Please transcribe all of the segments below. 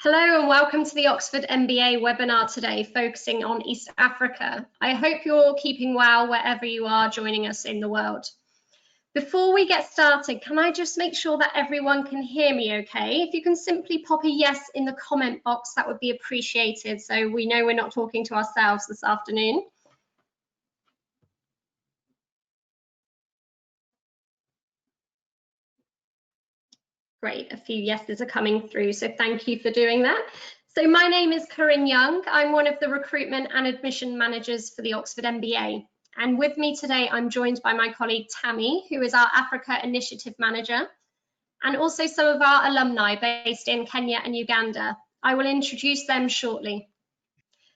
Hello and welcome to the Oxford MBA webinar today, focusing on East Africa. I hope you're all keeping well wherever you are joining us in the world. Before we get started, can I just make sure that everyone can hear me okay? If you can simply pop a yes in the comment box, that would be appreciated, so we know we're not talking to ourselves this afternoon. Great, a few yeses are coming through, so thank you for doing that. So my name is Corinne Young. I'm one of the recruitment and admission managers for the Oxford MBA. And with me today, I'm joined by my colleague Tammy, who is our Africa Initiative Manager, and also some of our alumni based in Kenya and Uganda. I will introduce them shortly.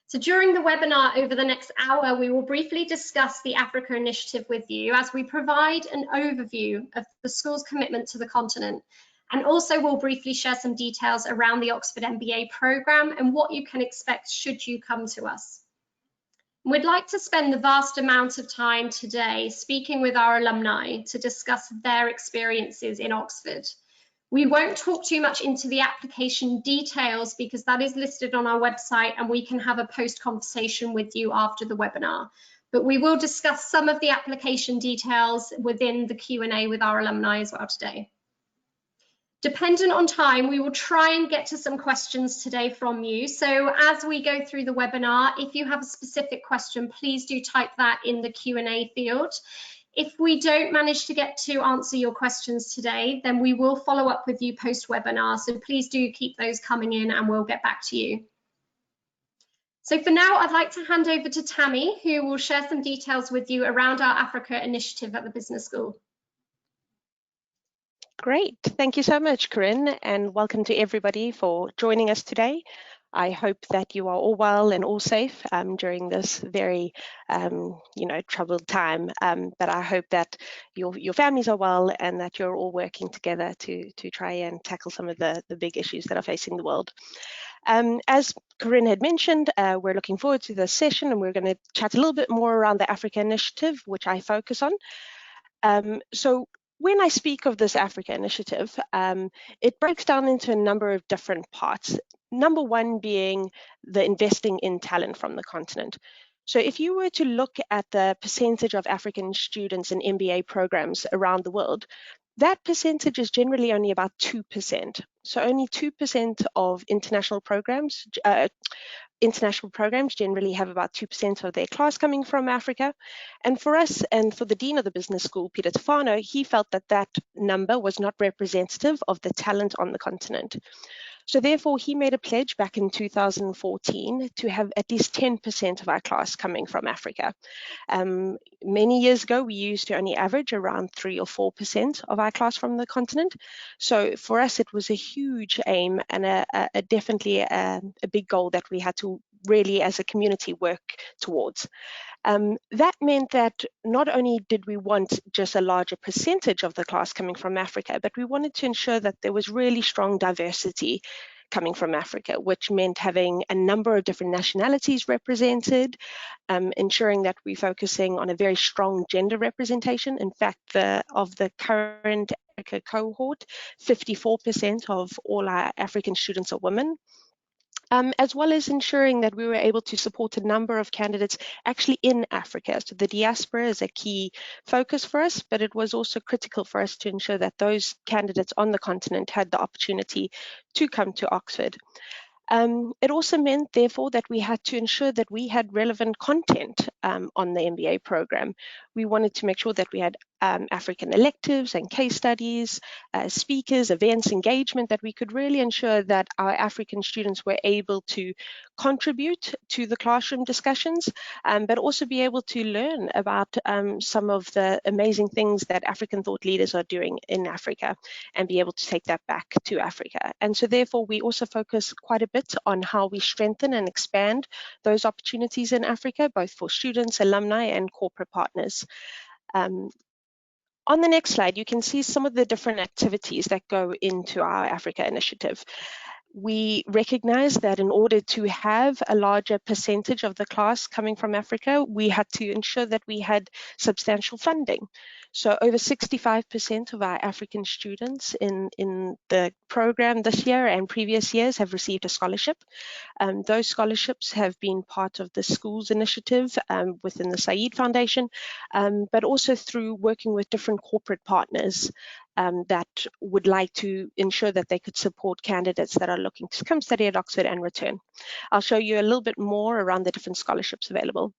So during the webinar over the next hour, we will briefly discuss the Africa Initiative with you as we provide an overview of the school's commitment to the continent. And also we'll briefly share some details around the Oxford MBA programme and what you can expect should you come to us. We'd like to spend the vast amount of time today speaking with our alumni to discuss their experiences in Oxford. We won't talk too much into the application details because that is listed on our website and we can have a post conversation with you after the webinar. But we will discuss some of the application details within the Q&A with our alumni as well today. Dependent on time, we will try and get to some questions today from you. So as we go through the webinar, if you have a specific question, please do type that in the Q&A field. If we don't manage to get to answer your questions today, then we will follow up with you post-webinar. So please do keep those coming in and we'll get back to you. So for now, I'd like to hand over to Tammy, who will share some details with you around our Africa initiative at the Business School. Great, thank you so much, Corinne, and welcome to everybody for joining us today. I hope that you are all well and all safe during this very, troubled time. But I hope that your families are well and that you're all working together to try and tackle some of the big issues that are facing the world. As Corinne had mentioned, we're looking forward to this session, and we're going to chat a little bit more around the Africa Initiative, which I focus on. So when I speak of this Africa Initiative, it breaks down into a number of different parts. Number one being the investing in talent from the continent. So if you were to look at the percentage of African students in MBA programs around the world, that percentage is generally only about 2%. So only 2% of international programs generally have about 2% of their class coming from Africa. And for us, and for the Dean of the Business School, Peter Tofano, he felt that that number was not representative of the talent on the continent. So therefore, he made a pledge back in 2014 to have at least 10% of our class coming from Africa. Many years ago, we used to only average around 3 or 4% of our class from the continent. So for us, it was a huge aim and definitely a big goal that we had to really, as a community, work towards. That meant that not only did we want just a larger percentage of the class coming from Africa, but we wanted to ensure that there was really strong diversity coming from Africa, which meant having a number of different nationalities represented, ensuring that we're focusing on a very strong gender representation. In fact, of the current Africa cohort, 54% of all our African students are women. As well as ensuring that we were able to support a number of candidates actually in Africa. So the diaspora is a key focus for us, but it was also critical for us to ensure that those candidates on the continent had the opportunity to come to Oxford. It also meant, therefore, that we had to ensure that we had relevant content on the MBA program. We wanted to make sure that we had African electives and case studies, speakers, events, engagement, that we could really ensure that our African students were able to contribute to the classroom discussions, but also be able to learn about some of the amazing things that African thought leaders are doing in Africa and be able to take that back to Africa. And so therefore, we also focus quite a bit on how we strengthen and expand those opportunities in Africa, both for students, alumni, and corporate partners. On the next slide, you can see some of the different activities that go into our Africa initiative. We recognize that in order to have a larger percentage of the class coming from Africa, we had to ensure that we had substantial funding. So over 65% of our African students in the program this year and previous years have received a scholarship. Those scholarships have been part of the schools initiative within the Saïd Foundation, but also through working with different corporate partners that would like to ensure that they could support candidates that are looking to come study at Oxford and return. I'll show you a little bit more around the different scholarships available.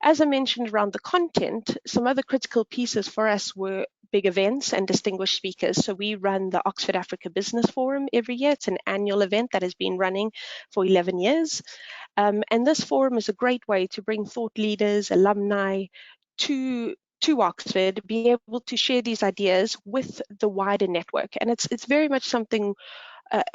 As I mentioned around the content, some other critical pieces for us were big events and distinguished speakers. So we run the Oxford Africa Business Forum every year. It's an annual event that has been running for 11 years. And this forum is a great way to bring thought leaders, alumni to Oxford, be able to share these ideas with the wider network. And it's very much something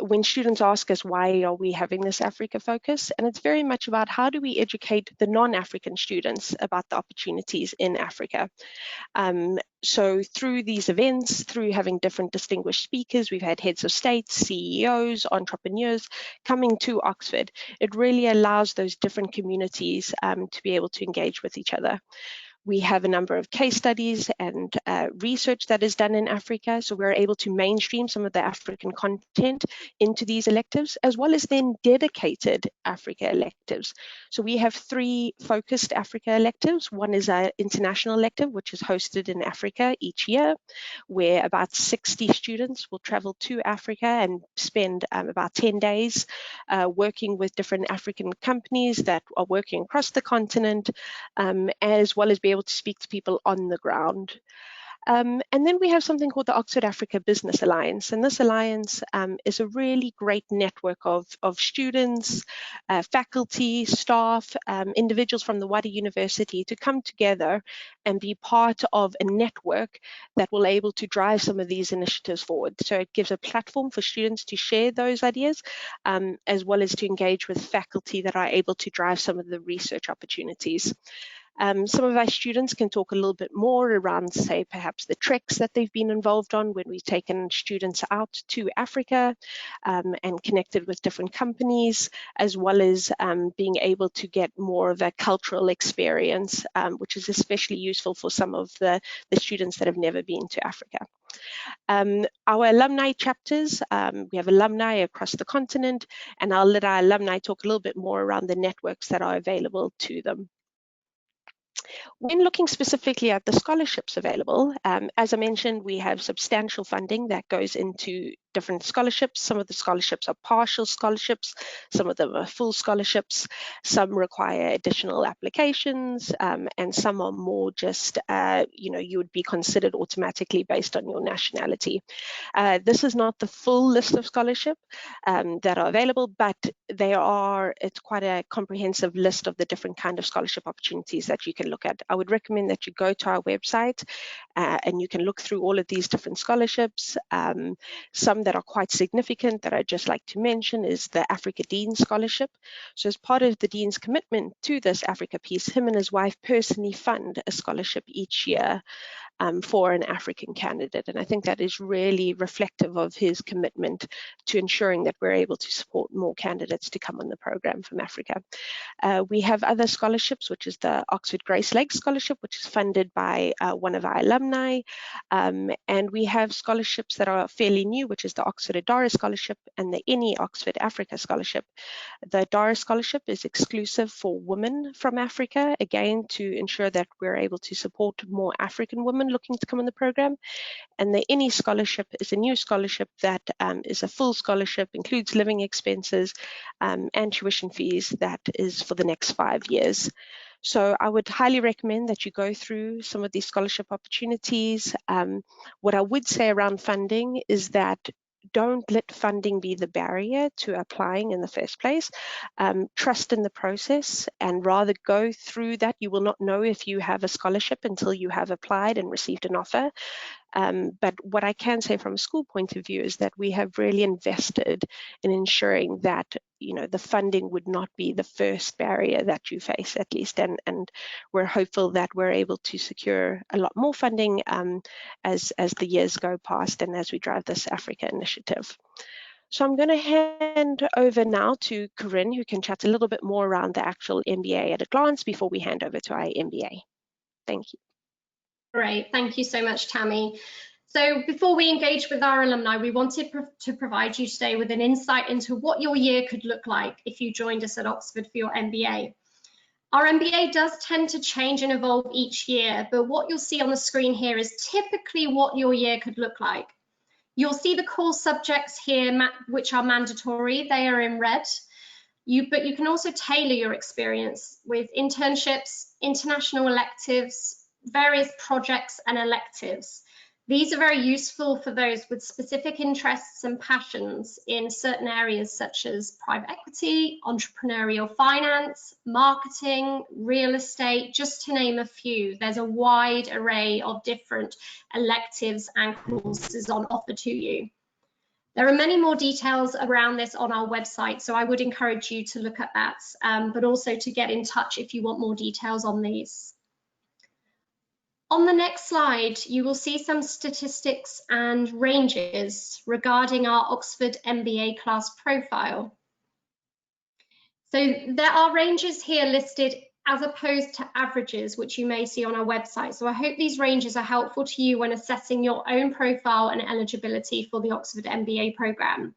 when students ask us why are we having this Africa focus, and it's very much about how do we educate the non-African students about the opportunities in Africa. So through these events, through having different distinguished speakers, we've had heads of state, CEOs, entrepreneurs coming to Oxford. It really allows those different communities to be able to engage with each other. We have a number of case studies and research that is done in Africa, so we're able to mainstream some of the African content into these electives, as well as then dedicated Africa electives. So we have 3 focused Africa electives. One is our international elective, which is hosted in Africa each year, where about 60 students will travel to Africa and spend about 10 days working with different African companies that are working across the continent, as well as be able to speak to people on the ground. And then we have something called the Oxford Africa Business Alliance, and this alliance is a really great network of students, faculty, staff, individuals from the wider university to come together and be part of a network that will able to drive some of these initiatives forward. So it gives a platform for students to share those ideas, as well as to engage with faculty that are able to drive some of the research opportunities. Some of our students can talk a little bit more around, say, perhaps the treks that they've been involved on when we've taken students out to Africa and connected with different companies, as well as being able to get more of a cultural experience, which is especially useful for some of the students that have never been to Africa. Our alumni chapters, we have alumni across the continent, and I'll let our alumni talk a little bit more around the networks that are available to them. When looking specifically at the scholarships available, as I mentioned, we have substantial funding that goes into different scholarships. Some of the scholarships are partial scholarships, some of them are full scholarships, some require additional applications, and some are more just, you would be considered automatically based on your nationality. This is not the full list of scholarship that are available, but it's quite a comprehensive list of the different kind of scholarship opportunities that you can look at. I would recommend that you go to our website and you can look through all of these different scholarships. Some that are quite significant that I'd just like to mention is the Africa Dean Scholarship. So as part of the Dean's commitment to this Africa piece, him and his wife personally fund a scholarship each year for an African candidate. And I think that is really reflective of his commitment to ensuring that we're able to support more candidates to come on the program from Africa. We have other scholarships, which is the Oxford Grace Lake Scholarship, which is funded by one of our alumni. And we have scholarships that are fairly new, which is the Oxford Adara Scholarship and the Any Oxford Africa Scholarship. The Adara Scholarship is exclusive for women from Africa, again, to ensure that we're able to support more African women looking to come on the program. And the Any Scholarship is a new scholarship that is a full scholarship, includes living expenses and tuition fees that is for the next 5 years. So I would highly recommend that you go through some of these scholarship opportunities. What I would say around funding is that don't let funding be the barrier to applying in the first place. Trust in the process and rather go through that. You will not know if you have a scholarship until you have applied and received an offer. But what I can say from a school point of view is that we have really invested in ensuring that the funding would not be the first barrier that you face, at least, and we're hopeful that we're able to secure a lot more funding as the years go past and as we drive this Africa initiative. So I'm going to hand over now to Corinne, who can chat a little bit more around the actual MBA at a glance before we hand over to our MBA. Thank you. Great, thank you so much, Tammy. So before we engage with our alumni, we wanted to provide you today with an insight into what your year could look like if you joined us at Oxford for your MBA. Our MBA does tend to change and evolve each year, but what you'll see on the screen here is typically what your year could look like. You'll see the core subjects here, which are mandatory. They are in red. But you can also tailor your experience with internships, international electives, various projects and electives. These are very useful for those with specific interests and passions in certain areas such as private equity, entrepreneurial finance, marketing, real estate, just to name a few. There's a wide array of different electives and courses on offer to you. There are many more details around this on our website, so I would encourage you to look at that, but also to get in touch if you want more details on these. On the next slide, you will see some statistics and ranges regarding our Oxford MBA class profile. So there are ranges here listed as opposed to averages, which you may see on our website. So I hope these ranges are helpful to you when assessing your own profile and eligibility for the Oxford MBA programme.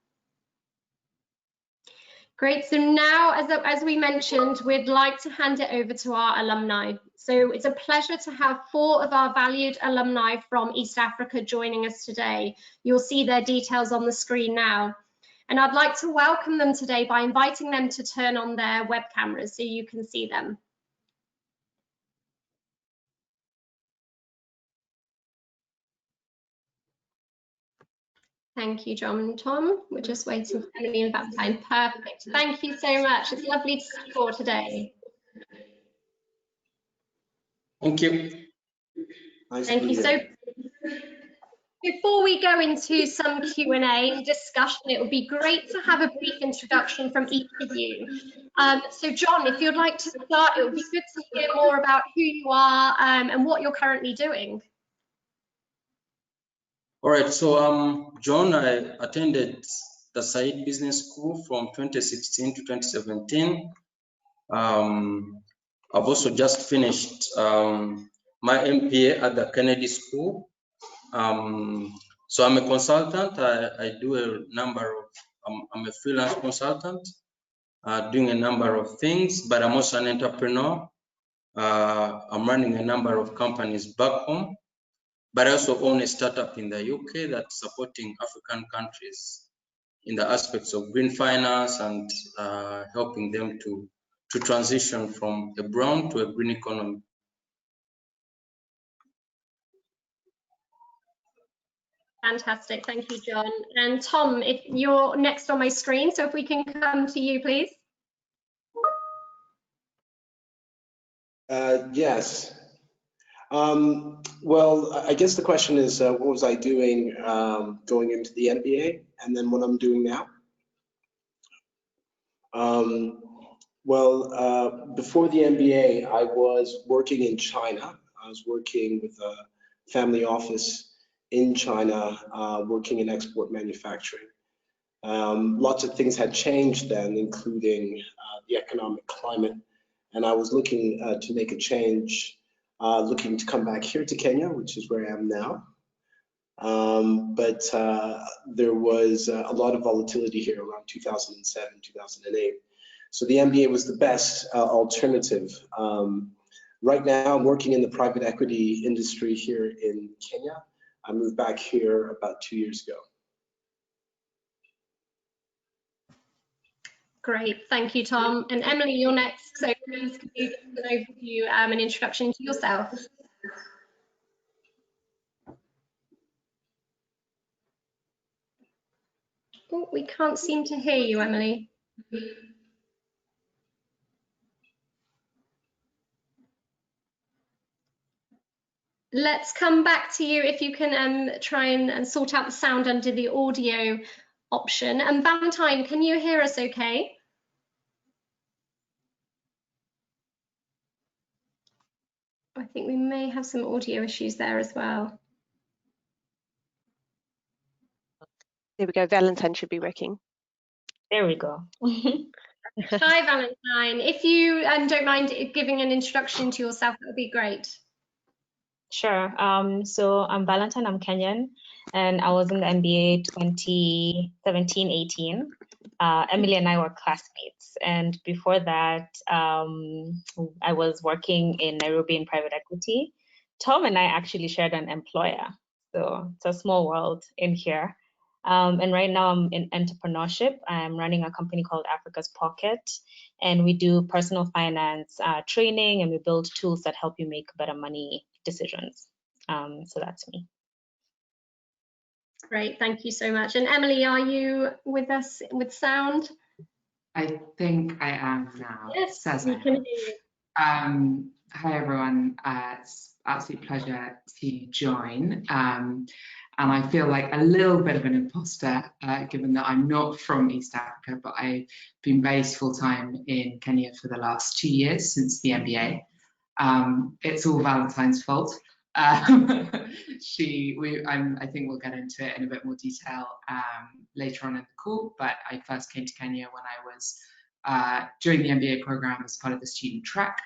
Great, so now, as we mentioned, we'd like to hand it over to our alumni. So it's a pleasure to have 4 of our valued alumni from East Africa joining us today. You'll see their details on the screen now. And I'd like to welcome them today by inviting them to turn on their web cameras so you can see them. Thank you, John and Tom. We're just waiting for Emily and Valentine. Perfect. Thank you so much. It's lovely to see you all today. Thank you. Nice Thank you. So before we go into some Q&A and discussion, it would be great to have a brief introduction from each of you. So John, if you'd like to start, it would be good to hear more about who you are and what you're currently doing. All right, so John, I attended the Saïd Business School from 2016 to 2017. I've also just finished my MBA at the Kennedy School. So I'm a consultant. I do a number of, I'm a freelance consultant doing a number of things, but I'm also an entrepreneur. I'm running a number of companies back home, but I also own a startup in the UK that's supporting African countries in the aspects of green finance and helping them to transition from a brown to a green economy. Fantastic, thank you, John. And Tom, if you're next on my screen, so if we can come to you, please. Yes. Well, I guess the question is, what was I doing going into the MBA, and then what I'm doing now? Before the MBA, I was working in China. I was working with a family office in China, working in export manufacturing. Lots of things had changed then, including the economic climate, and I was looking to make a change, looking to come back here to Kenya, which is where I am now. But there was a lot of volatility here around 2007, 2008. So the MBA was the best alternative. Right now, I'm working in the private equity industry here in Kenya. I moved back here about 2 years ago. Great, thank you, Tom. And Emily, you're next. So please, can you give an overview, an introduction to yourself? Oh, we can't seem to hear you, Emily. Let's come back to you if you can try and sort out the sound under the audio option. And Valentine, can you hear us okay? I think we may have some audio issues there as well. There we go. Valentine should be working. There we go. Hi, Valentine. If you don't mind giving an introduction to yourself, that would be great. Sure. So I'm Valentine, I'm Kenyan, and I was in the MBA 2017-18. Emily and I were classmates, and before that, I was working in Nairobi in private equity. Tom and I actually shared an employer, so it's a small world in here. And right now I'm in entrepreneurship. I'm running a company called Africa's Pocket, and we do personal finance training, and we build tools that help you make better money decisions. So that's me. Great, thank you so much. And Emily, are you with us with sound? I think I am now. Yes, Says we I can am. hear you. Hi everyone, it's an absolute pleasure to join. And I feel like a little bit of an imposter, given that I'm not from East Africa, but I've been based full-time in Kenya for the last 2 years since the MBA. It's all Valentine's fault. I think we'll get into it in a bit more detail later on in the call, but I first came to Kenya when I was during the MBA program as part of the student track.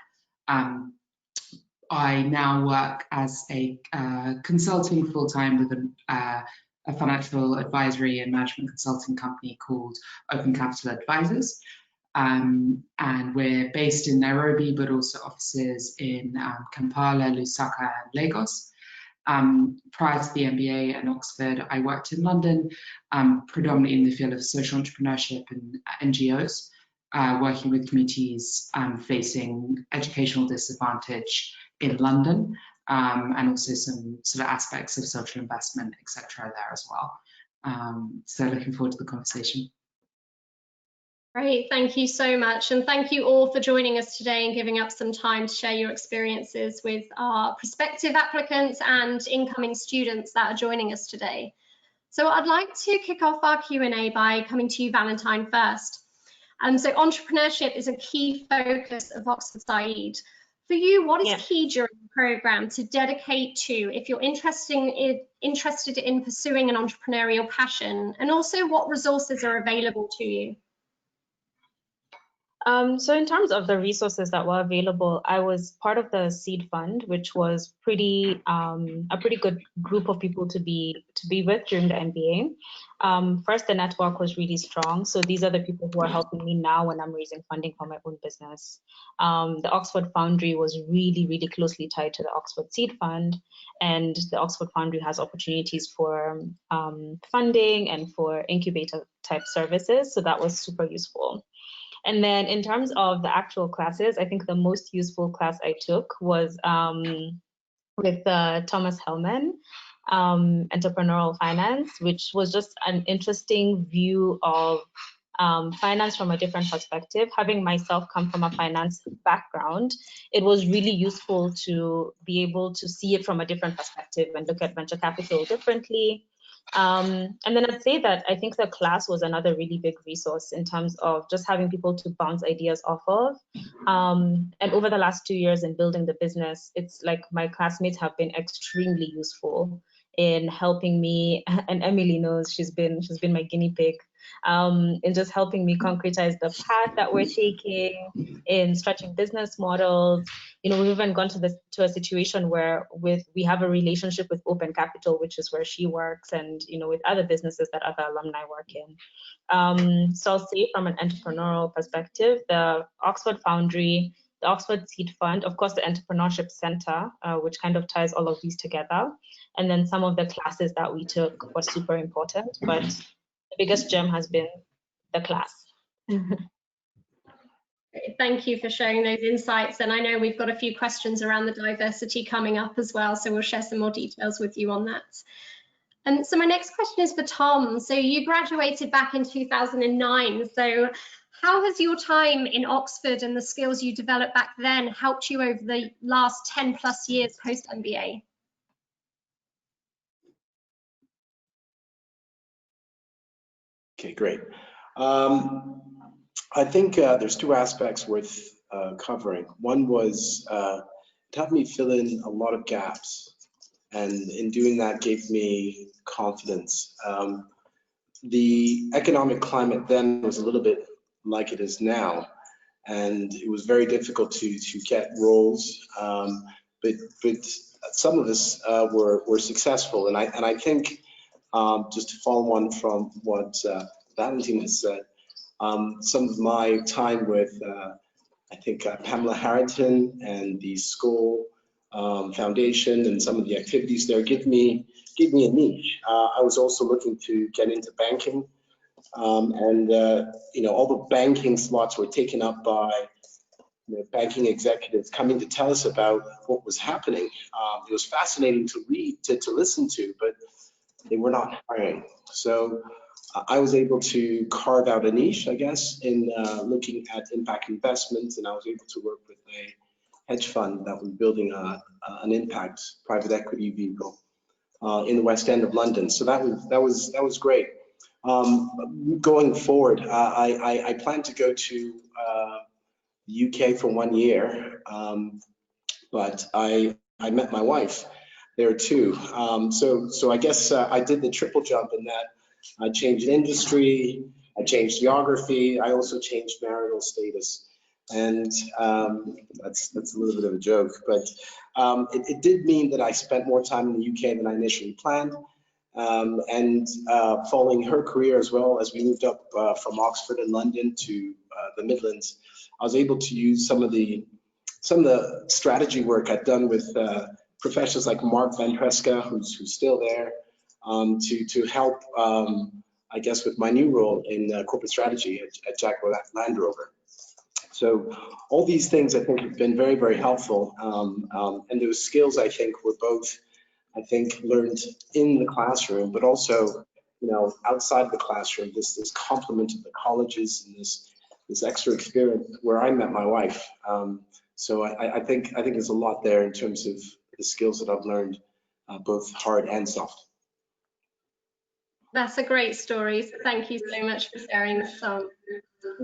I now work as a consulting full-time with a financial advisory and management consulting company called Open Capital Advisors. And we're based in Nairobi, but also offices in Kampala, Lusaka, and Lagos. Prior to the MBA and Oxford, I worked in London, predominantly in the field of social entrepreneurship and NGOs, working with communities facing educational disadvantage in London, and also some sort of aspects of social investment, etc. there as well. So looking forward to the conversation. Great, thank you so much. And thank you all for joining us today and giving up some time to share your experiences with our prospective applicants and incoming students that are joining us today. So I'd like to kick off our Q&A by coming to you, Valentine, first. So entrepreneurship is a key focus of Oxford Saïd. For you, what is key during the program to dedicate to if you're interested in pursuing an entrepreneurial passion, and also what resources are available to you? So in terms of the resources that were available, I was part of the seed fund, which was a pretty good group of people to be with during the MBA. First, the network was really strong. So these are the people who are helping me now when I'm raising funding for my own business. The Oxford Foundry was really, really closely tied to the Oxford Seed Fund, and the Oxford Foundry has opportunities for funding and for incubator type services. So that was super useful. And then in terms of the actual classes, I think the most useful class I took was with Thomas Hellman, Entrepreneurial Finance, which was just an interesting view of finance from a different perspective. Having myself come from a finance background, it was really useful to be able to see it from a different perspective and look at venture capital differently. And then I'd say that I think the class was another really big resource in terms of just having people to bounce ideas off of. And over the last 2 years in building the business, it's like my classmates have been extremely useful in helping me, and Emily knows she's been my guinea pig, in just helping me concretize the path that we're taking, in stretching business models. You know, we've even gone to a situation where we have a relationship with Open Capital, which is where she works, and you know, with other businesses that other alumni work in. So I'll say from an entrepreneurial perspective, the Oxford Foundry, the Oxford Seed Fund, of course, the Entrepreneurship Center, which kind of ties all of these together. And then some of the classes that we took were super important, but the biggest gem has been the class. Thank you for sharing those insights. And I know we've got a few questions around the diversity coming up as well, so we'll share some more details with you on that. And so my next question is for Tom. So you graduated back in 2009. So how has your time in Oxford and the skills you developed back then helped you over the last 10+ years post-MBA? Okay, great. I think there's two aspects worth covering. One was it helped me fill in a lot of gaps, and in doing that gave me confidence. the economic climate then was a little bit like it is now, and it was very difficult to get roles. But some of us were successful, and I think just to follow on from what Valentin has said, some of my time with I think Pamela Harrington and the school foundation and some of the activities there give me a niche. I was also looking to get into banking, and you know, all the banking slots were taken up by banking executives coming to tell us about what was happening. It was fascinating to read, to listen to, but they were not hiring. So I was able to carve out a niche, I guess, in looking at impact investments, and I was able to work with a hedge fund that was building an impact private equity vehicle in the West End of London. So that was great. Going forward, I plan to go to the UK for 1 year, but I met my wife there too. So I guess I did the triple jump in that I changed industry, I changed geography, I also changed marital status. And that's a little bit of a joke, but it did mean that I spent more time in the UK than I initially planned. And following her career as well, as we moved up from Oxford and London to the Midlands, I was able to use some of the strategy work I'd done with professionals like Mark Van Treska, who's still there, to help, I guess, with my new role in corporate strategy at Jaguar Land Rover. So all these things I think have been very, very helpful, and those skills I think were both, learned in the classroom, but also, you know, outside the classroom. This complement of the colleges and this extra experience where I met my wife. So I think there's a lot there in terms of the skills that I've learned, both hard and soft. That's a great story. So thank you so much for sharing the song.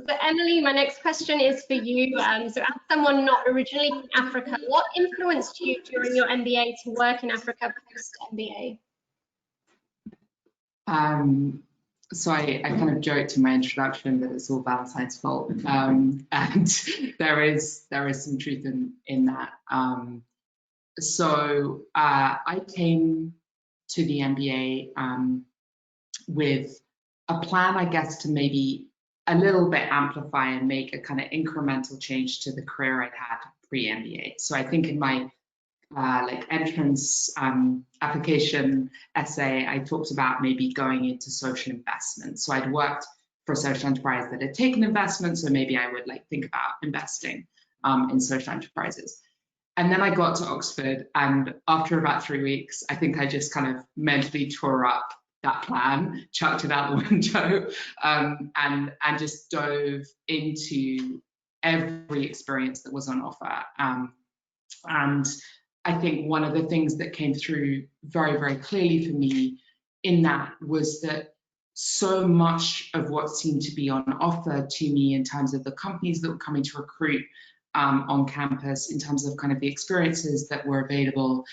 So Emily, my next question is for you. So as someone not originally from Africa, what influenced you during your MBA to work in Africa post-MBA? So I kind of joked in my introduction that it's all Valentine's fault, and there is some truth in that. So I came to the MBA with a plan, I guess, to maybe a little bit amplify and make a kind of incremental change to the career I'd had pre-MBA. So I think in my like entrance application essay, I talked about maybe going into social investment. So I'd worked for a social enterprise that had taken investment, so maybe I would like think about investing in social enterprises. And then I got to Oxford, and after about 3 weeks, I think I just kind of mentally tore up that plan, chucked it out the window, and just dove into every experience that was on offer. And I think one of the things that came through very, very clearly for me in that was that so much of what seemed to be on offer to me in terms of the companies that were coming to recruit on campus, in terms of kind of the experiences that were available,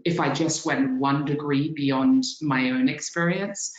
if I just went 1 degree beyond my own experience,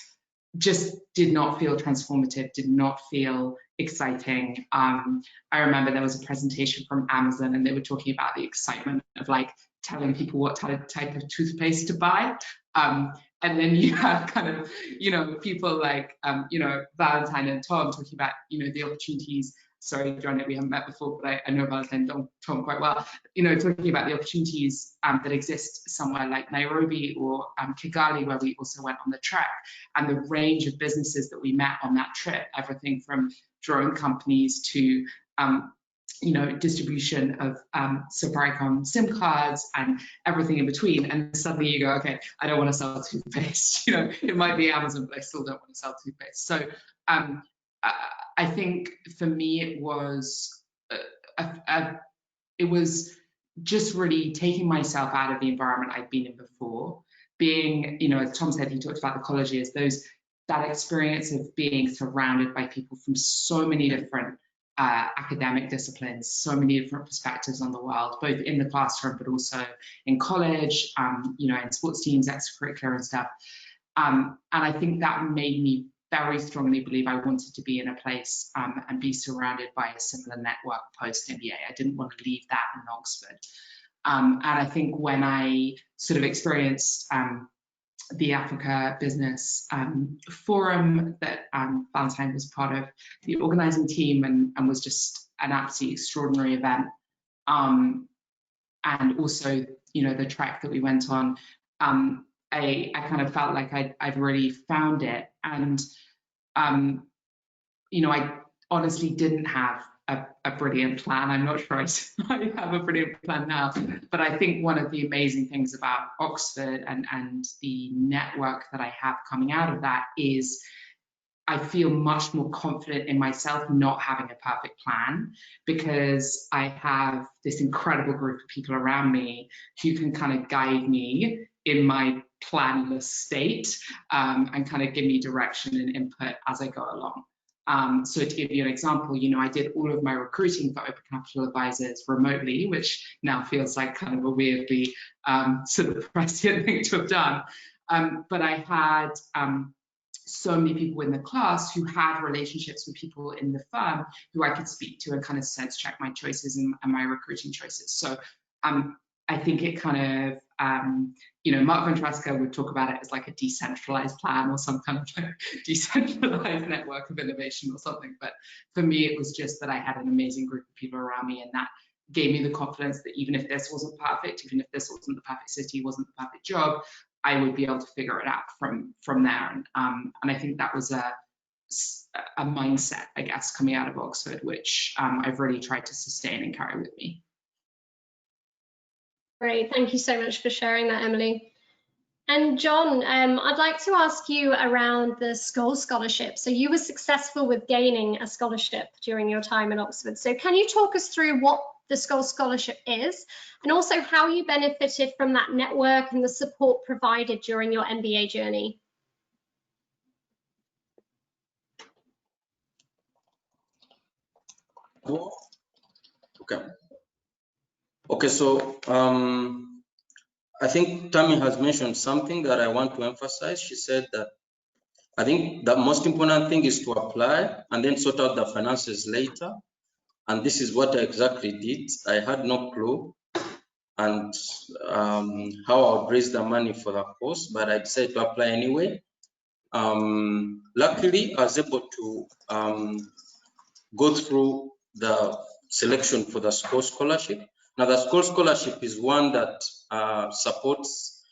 just did not feel transformative, did not feel exciting. I remember there was a presentation from Amazon and they were talking about the excitement of like telling people what type of toothpaste to buy. And then you have kind of, you know, people like, you know, Valentine and Tom talking about, you know, the opportunities. Sorry, John, we haven't met before, but I know Valentine and Tom quite well. You know, talking about the opportunities that exist somewhere like Nairobi or Kigali, where we also went on the trek, and the range of businesses that we met on that trip, everything from drone companies to, you know, distribution of Safaricom SIM cards and everything in between. And suddenly you go, okay, I don't want to sell toothpaste. You know, it might be Amazon, but I still don't want to sell toothpaste. So I think for me it was just really taking myself out of the environment I'd been in before, being, you know, as Tom said, he talked about the colleges, that experience of being surrounded by people from so many different academic disciplines, so many different perspectives on the world, both in the classroom but also in college, you know, in sports teams, extracurricular and stuff. And I think that made me very strongly believe I wanted to be in a place and be surrounded by a similar network post-MBA. I didn't want to leave that in Oxford. And I think when I sort of experienced the Africa Business Forum that Valentine was part of the organizing team, and was just an absolutely extraordinary event. And also, you know, the track that we went on, I kind of felt like I'd really found it. And, you know, I honestly didn't have a brilliant plan. I'm not sure I have a brilliant plan now, but I think one of the amazing things about Oxford and the network that I have coming out of that is I feel much more confident in myself not having a perfect plan, because I have this incredible group of people around me who can kind of guide me in my planless state and kind of give me direction and input as I go along. So to give you an example, you know, I did all of my recruiting for Open Capital Advisors remotely, which now feels like kind of a weirdly sort of prescient thing to have done. But I had so many people in the class who had relationships with people in the firm who I could speak to and kind of sense check my choices and my recruiting choices. So I think it kind of, you know, Mark Van Trasker would talk about it as like a decentralized plan or some kind of like decentralized network of innovation or something. But for me, it was just that I had an amazing group of people around me, and that gave me the confidence that even if this wasn't perfect, even if this wasn't the perfect city, wasn't the perfect job, I would be able to figure it out from there. And I think that was a mindset, I guess, coming out of Oxford, which I've really tried to sustain and carry with me. Great, thank you so much for sharing that, Emily. And John, I'd like to ask you around the Scholes Scholarship. So you were successful with gaining a scholarship during your time at Oxford. So can you talk us through what the Scholes Scholarship is, and also how you benefited from that network and the support provided during your MBA journey? Okay, so I think Tammy has mentioned something that I want to emphasize. She said that I think the most important thing is to apply and then sort out the finances later. And this is what I exactly did. I had no clue and how I would raise the money for the course, but I decided to apply anyway. Luckily, I was able to go through the selection for the Scholes Scholarship. Now, the Scholes Scholarship is one that supports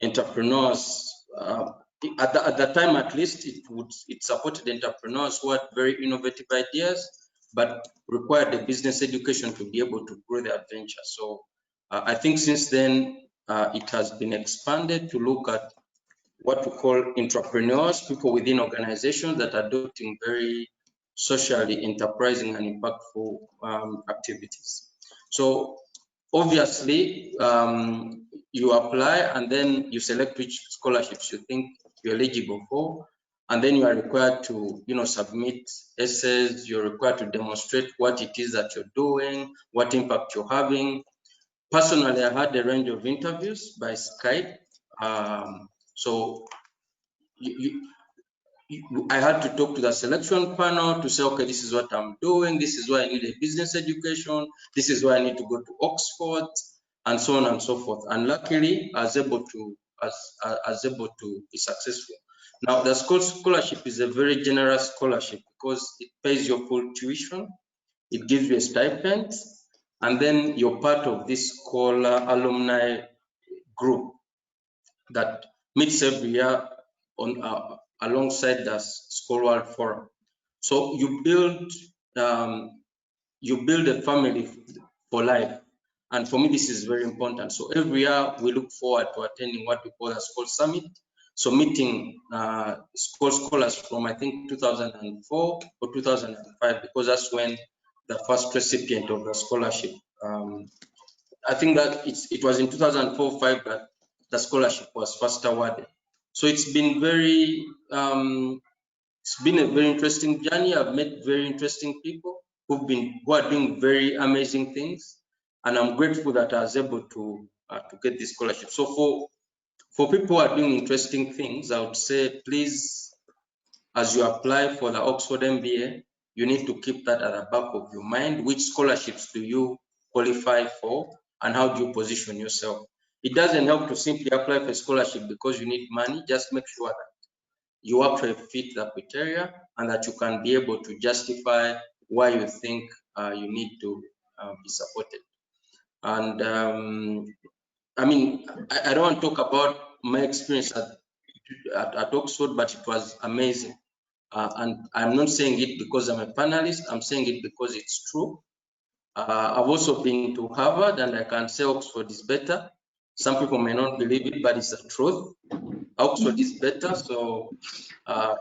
entrepreneurs. At the time, at least, it supported entrepreneurs who had very innovative ideas, but required a business education to be able to grow their venture. So I think since then, it has been expanded to look at what we call entrepreneurs, people within organizations that are adopting very socially enterprising and impactful activities. So obviously, you apply and then you select which scholarships you think you're eligible for, and then you are required to, you know, submit essays. You're required to demonstrate what it is that you're doing, what impact you're having. Personally, I had a range of interviews by Skype. So I had to talk to the selection panel to say, okay, this is what I'm doing. This is why I need a business education. This is why I need to go to Oxford, and so on and so forth. And luckily, I was able to be successful. Now, the Scholes Scholarship is a very generous scholarship because it pays your full tuition. It gives you a stipend, and then you're part of this scholar alumni group that meets every year on alongside the School World Forum. So you build a family for life, and for me this is very important. So every year we look forward to attending what we call the School Summit. So meeting school scholars from I think 2004 or 2005, because that's when the first recipient of the scholarship. I think that it was in 2004-05 that the scholarship was first awarded. So it's been a very interesting journey. I've met very interesting people who are doing very amazing things, and I'm grateful that I was able to get this scholarship. So for people who are doing interesting things, I would say please as you apply for the Oxford MBA, you need to keep that at the back of your mind. Which scholarships do you qualify for, and how do you position yourself? It doesn't help to simply apply for a scholarship because you need money. Just make sure that you actually fit the criteria and that you can be able to justify why you think you need to be supported. And I mean, I don't want to talk about my experience at Oxford, but it was amazing. And I'm not saying it because I'm a panelist, I'm saying it because it's true. I've also been to Harvard, and I can say Oxford is better. Some people may not believe it, but it's the truth. Oxford is better. So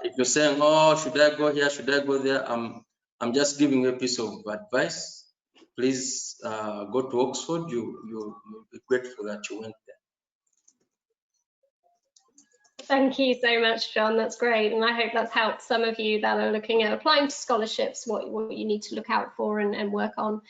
if you're saying, oh, should I go here, should I go there, I'm just giving you a piece of advice. Please go to Oxford. You'll be grateful that you went there. Thank you so much, John. That's great. And I hope that's helped some of you that are looking at applying to scholarships, what you need to look out for and work on.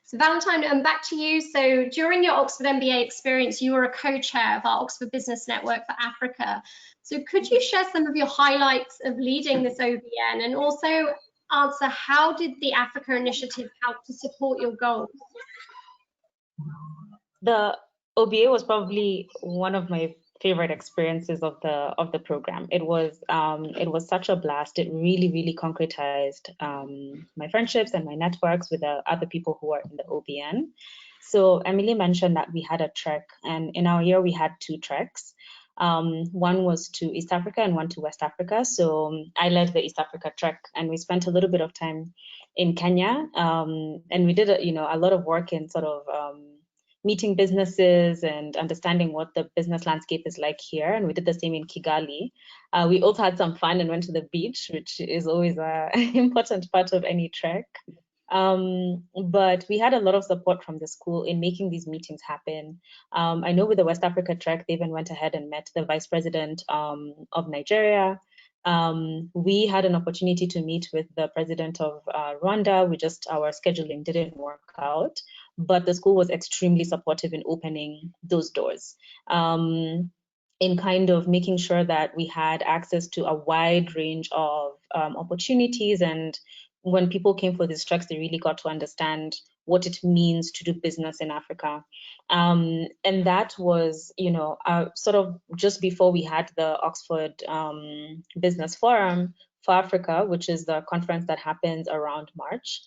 So Valentine, back to you. So during your Oxford MBA experience, you were a co-chair of our Oxford Business Network for Africa. So could you share some of your highlights of leading this OBN, and also answer how did the Africa initiative help to support your goals? The OBA was probably one of my favorite experiences of the program. It was such a blast. It really concretized my friendships and my networks with the other people who are in the OBN. So Emily mentioned that we had a trek, and in our year we had 2 treks. One was to East Africa and one to West Africa. So I led the East Africa trek, and we spent a little bit of time in Kenya, and we did a lot of work in sort of meeting businesses and understanding what the business landscape is like here. And we did the same in Kigali. We also had some fun and went to the beach, which is always an important part of any trek. But we had a lot of support from the school in making these meetings happen. I know with the West Africa trek, they even went ahead and met the vice president of Nigeria. We had an opportunity to meet with the president of Rwanda. Our scheduling didn't work out, but the school was extremely supportive in opening those doors, in kind of making sure that we had access to a wide range of opportunities. And when people came for these treks, they really got to understand what it means to do business in Africa. And that was, sort of just before we had the Oxford Business Forum for Africa, which is the conference that happens around March.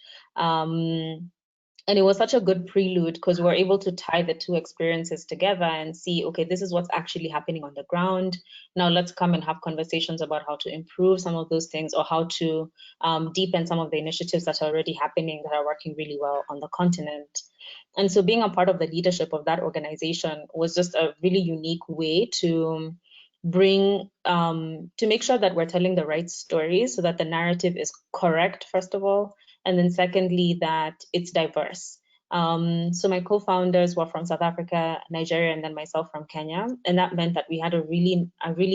And it was such a good prelude because we were able to tie the 2 experiences together and see, okay, this is what's actually happening on the ground. Now let's come and have conversations about how to improve some of those things, or how to deepen some of the initiatives that are already happening that are working really well on the continent. And so being a part of the leadership of that organization was just a really unique way to bring, to make sure that we're telling the right stories so that the narrative is correct, first of all, and then secondly, that it's diverse. So my co-founders were from South Africa, Nigeria, and then myself from Kenya. And that meant that we had a really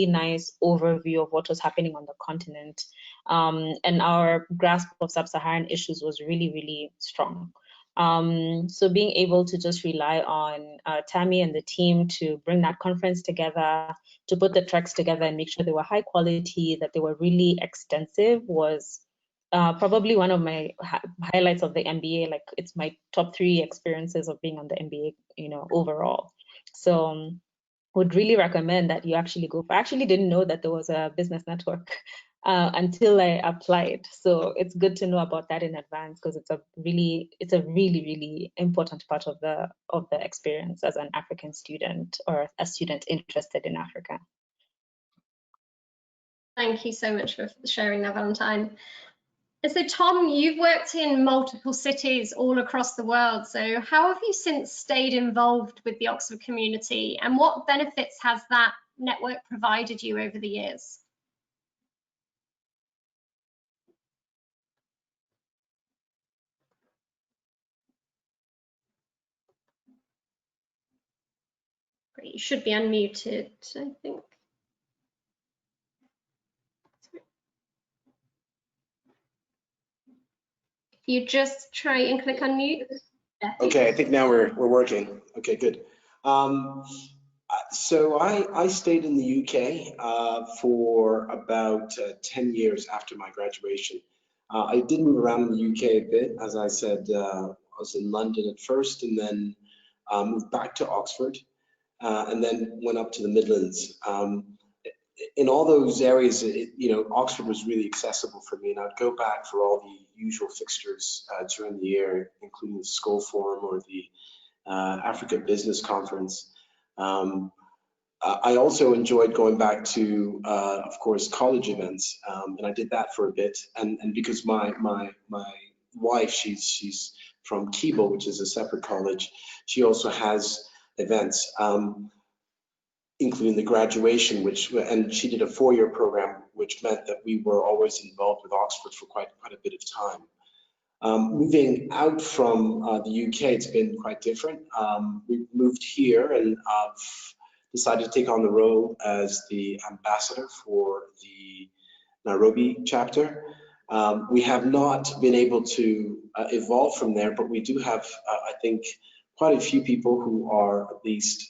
nice overview of what was happening on the continent. And our grasp of sub-Saharan issues was really strong. So being able to just rely on Tammy and the team to bring that conference together, to put the treks together and make sure they were high quality, that they were really extensive, was probably one of my highlights of the MBA. Like, it's my top 3 experiences of being on the MBA, overall. So would really recommend that you actually go. I actually didn't know that there was a business network until I applied. So it's good to know about that in advance, because it's a really important part of the experience as an African student, or a student interested in Africa. Thank you so much for sharing that, Valentine. And so, Tom, you've worked in multiple cities all across the world. So how have you since stayed involved with the Oxford community, and what benefits has that network provided you over the years? Great, you should be unmuted, I think. You just try and click unmute. Okay, I think now we're working. Okay, good. So I stayed in the UK for about 10 years after my graduation. I did move around in the UK a bit. As I said, I was in London at first, and then moved back to Oxford, and then went up to the Midlands. In all those areas, Oxford was really accessible for me, and I'd go back for all the usual fixtures during the year, including the Skull Forum or the Africa Business Conference. I also enjoyed going back to, of course, college events, and I did that for a bit. And because my wife, she's from Keble, which is a separate college, she also has events, including the graduation, and she did a 4-year program, which meant that we were always involved with Oxford for quite a bit of time. Moving out from the UK, it's been quite different. We moved here, and decided to take on the role as the ambassador for the Nairobi chapter. We have not been able to evolve from there, but we do have, I think, quite a few people who are at least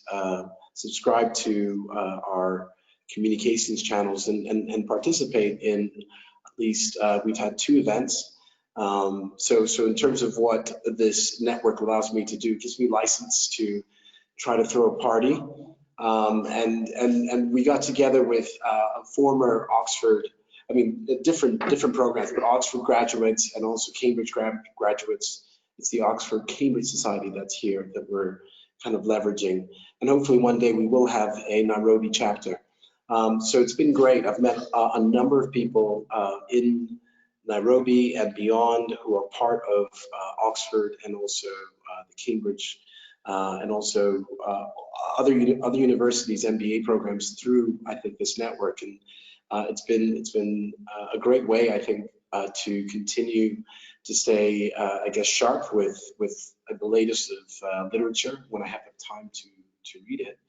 subscribed to our communications channels and participate in at least, we've had 2 events. So in terms of what this network allows me to do, it gives me license to try to throw a party. And we got together with a former Oxford, different programs, but Oxford graduates and also Cambridge graduates. It's the Oxford Cambridge Society that's here that we're kind of leveraging. And hopefully one day we will have a Nairobi chapter. So it's been great. I've met a number of people in Nairobi and beyond who are part of Oxford and also the Cambridge and also other universities, MBA programs through, I think, this network. And it's been a great way, I think, to continue to stay, I guess, sharp with the latest of literature when I have the time to read it.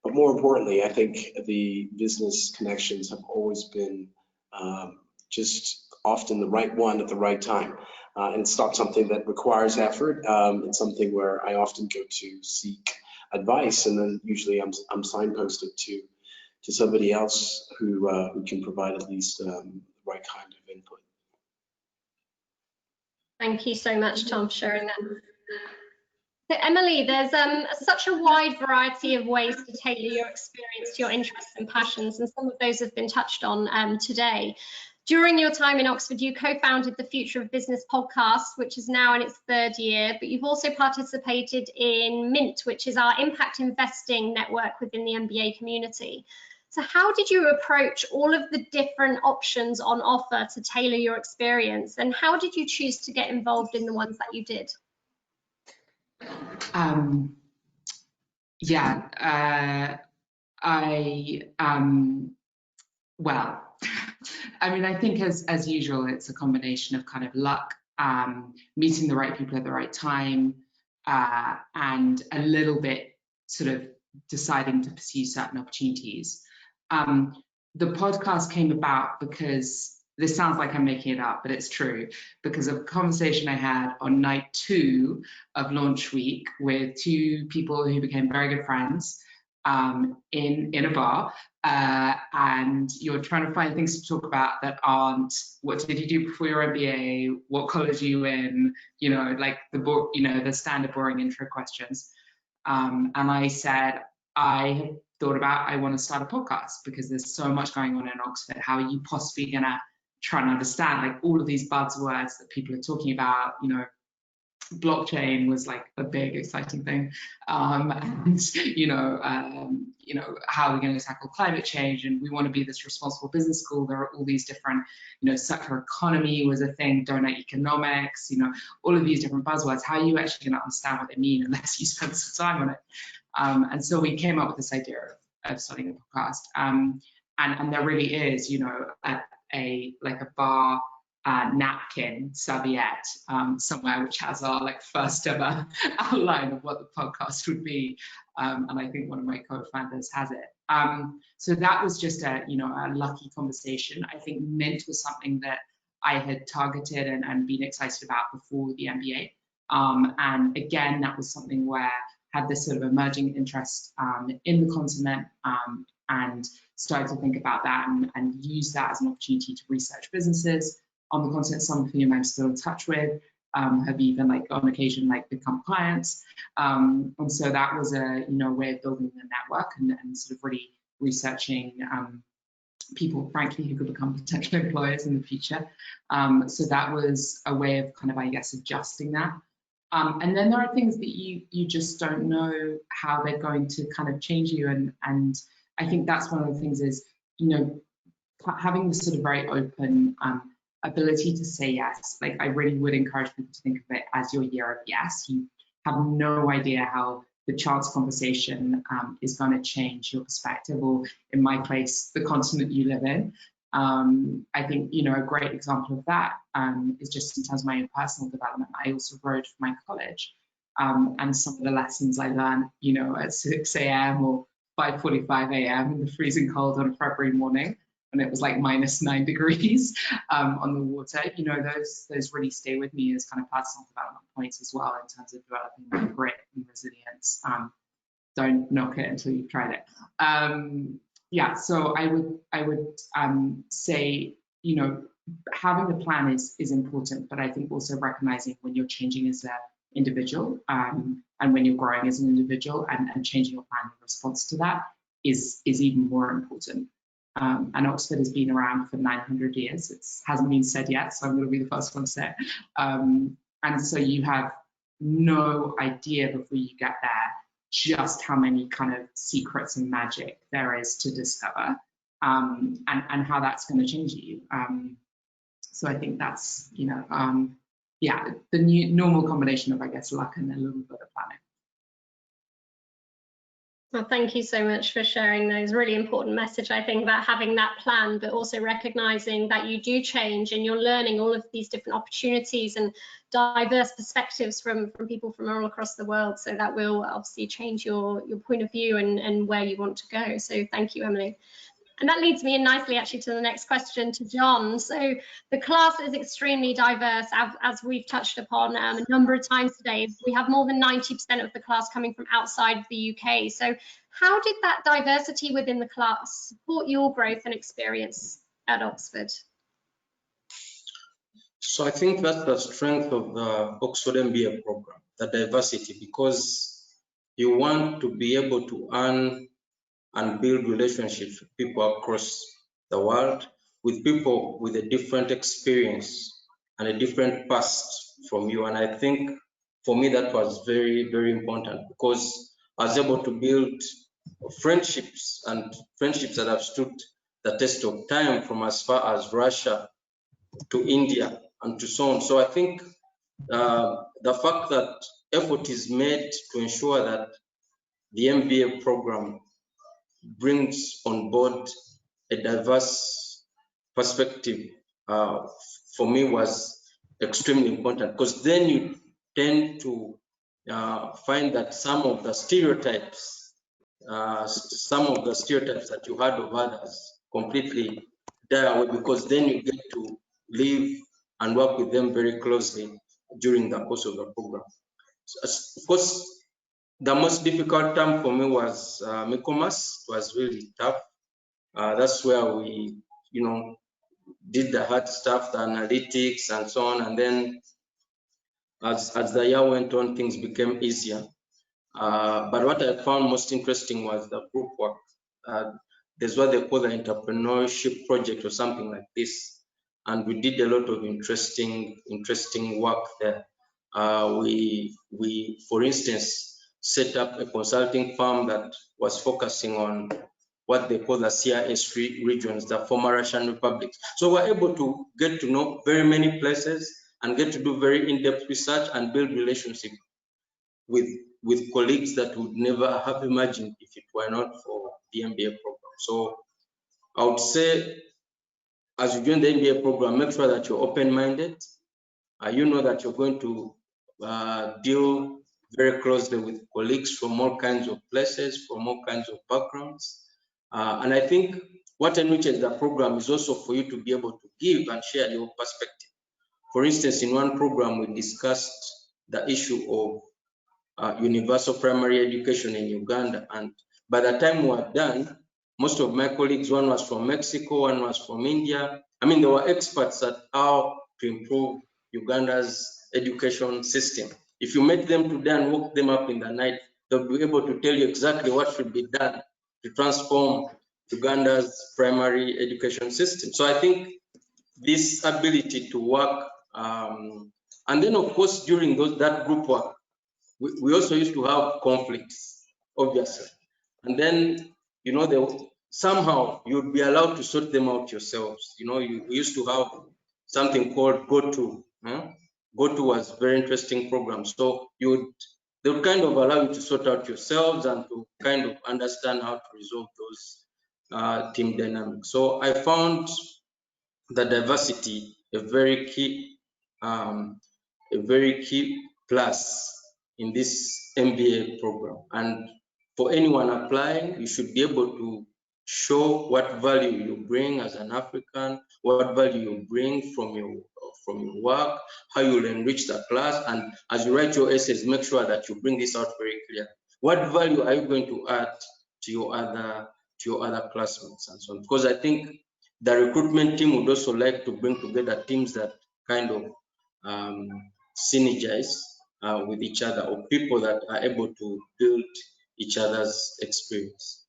But more importantly, I think the business connections have always been just often the right one at the right time. And it's not something that requires effort. It's something where I often go to seek advice, and then usually I'm signposted to somebody else who can provide at least the right kind of input. Thank you so much, Tom, for sharing that. So Emily, there's such a wide variety of ways to tailor your experience to your interests and passions, and some of those have been touched on today. During your time in Oxford, you co-founded the Future of Business podcast, which is now in its 3rd year, but you've also participated in Mint, which is our impact investing network within the MBA community. So how did you approach all of the different options on offer to tailor your experience, and how did you choose to get involved in the ones that you did? Well, I think as usual, it's a combination of kind of luck, meeting the right people at the right time, and a little bit sort of deciding to pursue certain opportunities. The podcast came about because, this sounds like I'm making it up, but it's true, because of a conversation I had on night 2 of launch week with 2 people who became very good friends in a bar, and you're trying to find things to talk about that aren't, what did you do before your MBA, what college are you in, like the standard boring intro questions. And I said, I have thought about, I want to start a podcast because there's so much going on in Oxford. How are you possibly going to try and understand like all of these buzzwords that people are talking about? Blockchain was like a big exciting thing, and how are we going to tackle climate change, and we want to be this responsible business school. There are all these different, circular economy was a thing, donut economics, all of these different buzzwords. How are you actually going to understand what they mean unless you spend some time on it? And so we came up with this idea of starting a podcast, and there really is, a bar napkin serviette somewhere which has our first ever outline of what the podcast would be, and I think one of my co-founders has it. So that was just a lucky conversation. I think Mint was something that I had targeted and been excited about before the MBA, and again that was something where had this sort of emerging interest in the continent, and started to think about that and use that as an opportunity to research businesses on the continent, some of whom I'm still in touch with, have even on occasion become clients. And so that was a way of building the network and sort of really researching people, frankly, who could become potential employers in the future. So that was a way of kind of, I guess, adjusting that. And then there are things that you just don't know how they're going to kind of change you. And I think that's one of the things is, having this sort of very open ability to say yes. I really would encourage people to think of it as your year of yes. You have no idea how the chance conversation is going to change your perspective, or in my case, the continent you live in. I think, a great example of that is just in terms of my own personal development. I also rode for my college, and some of the lessons I learned, at 6 a.m. or 5:45 a.m. in the freezing cold on a February morning, and it was like -9 degrees on the water, those really stay with me as kind of personal development points as well, in terms of developing my grit and resilience. Don't knock it until you've tried it. Yeah, so I would say, having a plan is important, but I think also recognizing when you're changing as an individual, and when you're growing as an individual, and changing your plan in response to that is even more important. And Oxford has been around for 900 years. It hasn't been said yet, so I'm going to be the first one to say it. And so you have no idea before you get there just how many kind of secrets and magic there is to discover, and how that's going to change you. So I think that's, yeah, the normal combination of, I guess, luck and a little bit of planning. Well, thank you so much for sharing those. Really important message, I think, about having that plan, but also recognizing that you do change and you're learning all of these different opportunities and diverse perspectives from people from all across the world. So that will obviously change your point of view and where you want to go. So thank you, Emily. And that leads me in nicely actually to the next question to John. So the class is extremely diverse, as we've touched upon a number of times today. We have more than 90% of the class coming from outside of the UK. So how did that diversity within the class support your growth and experience at Oxford? So I think that's the strength of the Oxford MBA program, the diversity, because you want to be able to earn and build relationships with people across the world, with people with a different experience and a different past from you. And I think for me that was very, very important, because I was able to build friendships, and friendships that have stood the test of time, from as far as Russia to India and to so on. So I think the fact that effort is made to ensure that the MBA program brings on board a diverse perspective, for me was extremely important, because then you tend to find that some of the stereotypes that you had of others completely die away, because then you get to live and work with them very closely during the course of the program. So, of course, the most difficult time for me was e-commerce. It was really tough. That's where we, did the hard stuff, the analytics and so on. And then as the year went on, things became easier. But what I found most interesting was the group work. There's what they call the entrepreneurship project or something like this. And we did a lot of interesting work there. We, for instance, set up a consulting firm that was focusing on what they call the CIS regions, the former Russian republics. So we're able to get to know very many places and get to do very in-depth research and build relationships with colleagues that would never have imagined if it were not for the MBA program. So I would say, as you join the MBA program, make sure that you're open-minded. You know that you're going to deal very closely with colleagues from all kinds of places, from all kinds of backgrounds. And I think what enriches the program is also for you to be able to give and share your perspective. For instance, in one program, we discussed the issue of universal primary education in Uganda. And by the time we were done, most of my colleagues, one was from Mexico, one was from India. I mean, they were experts at how to improve Uganda's education system. If you met them today and woke them up in the night, they'll be able to tell you exactly what should be done to transform Uganda's primary education system. So I think this ability to work, and then of course during that group work, we also used to have conflicts, obviously. And then, you know, somehow you'd be allowed to sort them out yourselves. You know, we used to have something called GoTo. GoTo was a very interesting program. So they would kind of allow you to sort out yourselves and to kind of understand how to resolve those team dynamics. So I found the diversity a very key plus in this MBA program. And for anyone applying, you should be able to show what value you bring as an African, what value you bring from your work, how you'll enrich the class, and as you write your essays, make sure that you bring this out very clear. What value are you going to add to your other classmates and so on? Because I think the recruitment team would also like to bring together teams that kind of synergize with each other, or people that are able to build each other's experience.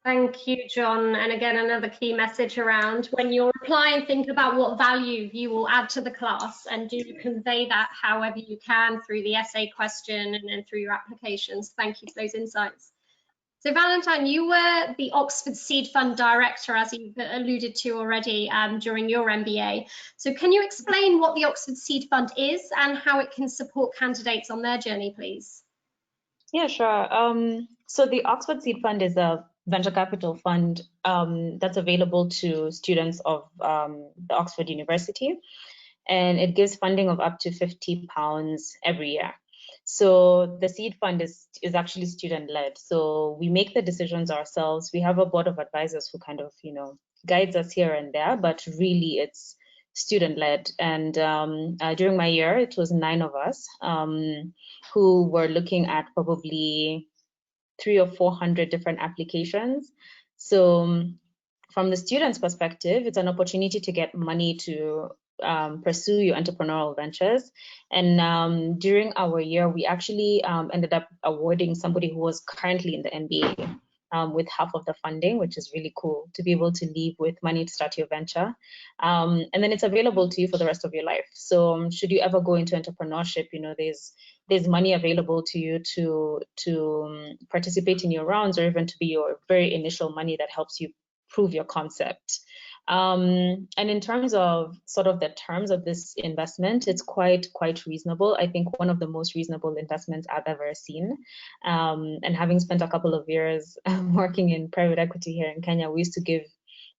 Thank you, John. And again, another key message around when you're applying, think about what value you will add to the class and do convey that however you can through the essay question and then through your applications. Thank you for those insights. So Valentine, you were the Oxford Seed Fund Director, as you've alluded to already during your MBA. So can you explain what the Oxford Seed Fund is and how it can support candidates on their journey, please? Yeah, sure. So the Oxford Seed Fund is a venture capital fund that's available to students of the Oxford University, and it gives funding of up to £50 every year. So the seed fund is actually student-led. So we make the decisions ourselves. We have a board of advisors who kind of, you know, guides us here and there, but really it's student-led. And during my year, it was 9 of us who were looking at probably 300 or 400 different applications. So from the student's perspective, it's an opportunity to get money to pursue your entrepreneurial ventures. And during our year, we actually ended up awarding somebody who was currently in the MBA with half of the funding, which is really cool to be able to leave with money to start your venture. And then it's available to you for the rest of your life. So should you ever go into entrepreneurship, you know, there's money available to you to participate in your rounds, or even to be your very initial money that helps you prove your concept. And in terms of sort of the terms of this investment, it's quite reasonable. I think one of the most reasonable investments I've ever seen. And having spent a couple of years working in private equity here in Kenya, we used to give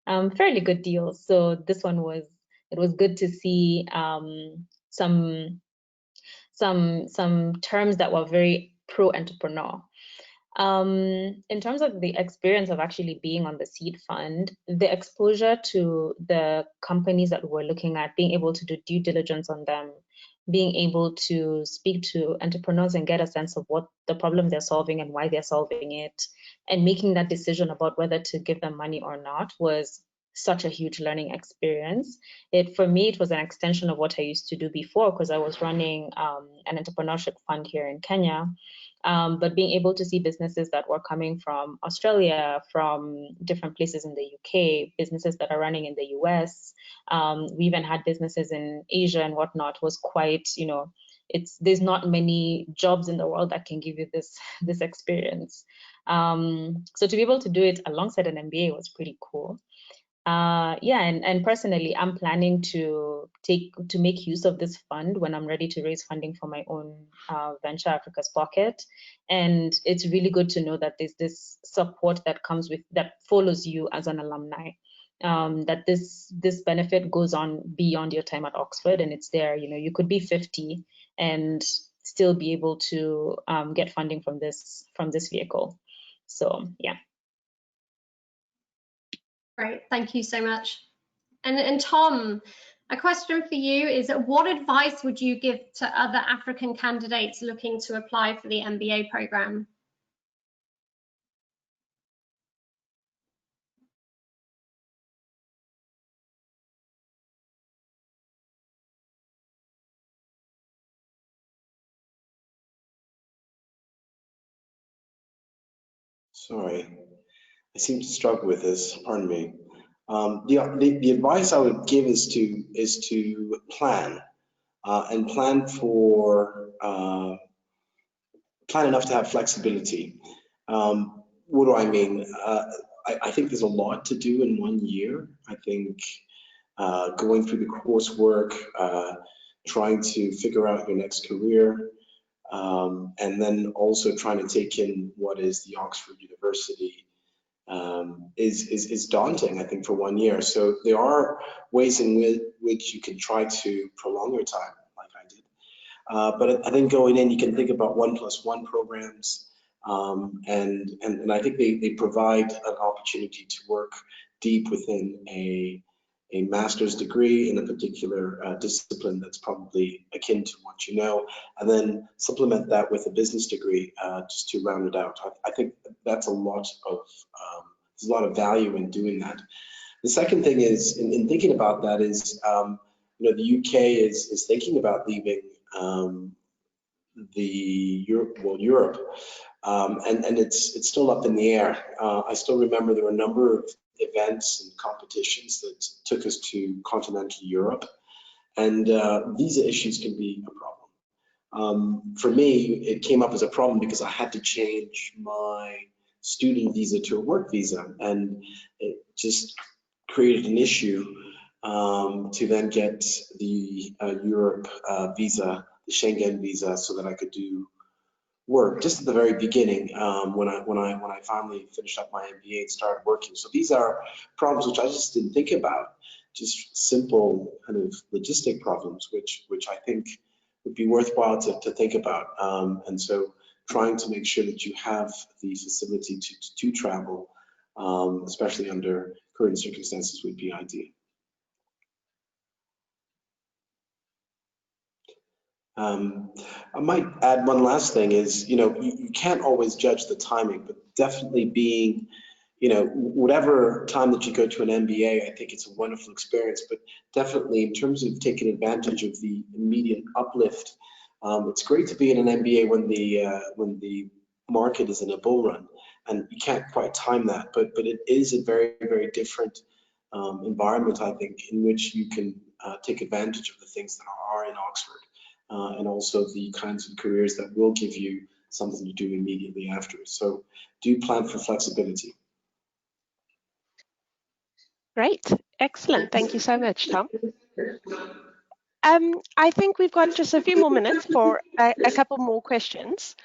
fairly good deals. So this one was good to see some terms that were very pro-entrepreneur. In terms of the experience of actually being on the seed fund, the exposure to the companies that we're looking at, being able to do due diligence on them, being able to speak to entrepreneurs and get a sense of what the problem they're solving and why they're solving it, and making that decision about whether to give them money or not was such a huge learning experience. For me, it was an extension of what I used to do before, because I was running an entrepreneurship fund here in Kenya. But being able to see businesses that were coming from Australia, from different places in the UK, businesses that are running in the US, we even had businesses in Asia and whatnot, was quite, you know, there's not many jobs in the world that can give you this experience. So to be able to do it alongside an MBA was pretty cool. And personally, I'm planning to make use of this fund when I'm ready to raise funding for my own venture, Africa's Pocket. And it's really good to know that there's this support that follows you as an alumni. That this benefit goes on beyond your time at Oxford, and it's there. You know, you could be 50 and still be able to get funding from this vehicle. So yeah. Great, thank you so much. And Tom, A question for you is, what advice would you give to other African candidates looking to apply for the MBA program? Sorry, I seem to struggle with this. Pardon me. The advice I would give is to plan and plan enough to have flexibility. What do I mean? I think there's a lot to do in 1 year. I think going through the coursework, trying to figure out your next career, and then also trying to take in what is the Oxford University is daunting, I think, for 1 year. So there are ways in which you can try to prolong your time, like I did. But I think going in, you can think about 1+1 programs, and I think they provide an opportunity to work deep within a master's degree in a particular discipline that's probably akin to what you know, and then supplement that with a business degree just to round it out. I think that's a lot of there's a lot of value in doing that. The second thing is, in thinking about that, is you know, the UK is thinking about leaving Europe, and it's still up in the air. I still remember there were a number of events and competitions that took us to continental Europe, and visa issues can be a problem. For me, it came up as a problem because I had to change my student visa to a work visa, and it just created an issue to then get the Europe visa, the Schengen visa, so that I could do work just at the very beginning when I finally finished up my MBA and started working. So these are problems which I just didn't think about, just simple kind of logistic problems, which I think would be worthwhile to think about. And so trying to make sure that you have the facility to travel, especially under current circumstances, would be ideal. I might add one last thing is, you know, you can't always judge the timing, but definitely being, you know, whatever time that you go to an MBA, I think it's a wonderful experience, but definitely in terms of taking advantage of the immediate uplift, it's great to be in an MBA when the market is in a bull run, and you can't quite time that, but it is a very, very different environment, I think, in which you can take advantage of the things that are in Oxford. And also the kinds of careers that will give you something to do immediately after. So do plan for flexibility. Great, excellent. Thank you so much, Tom. I think we've got just a few more minutes for a couple more questions.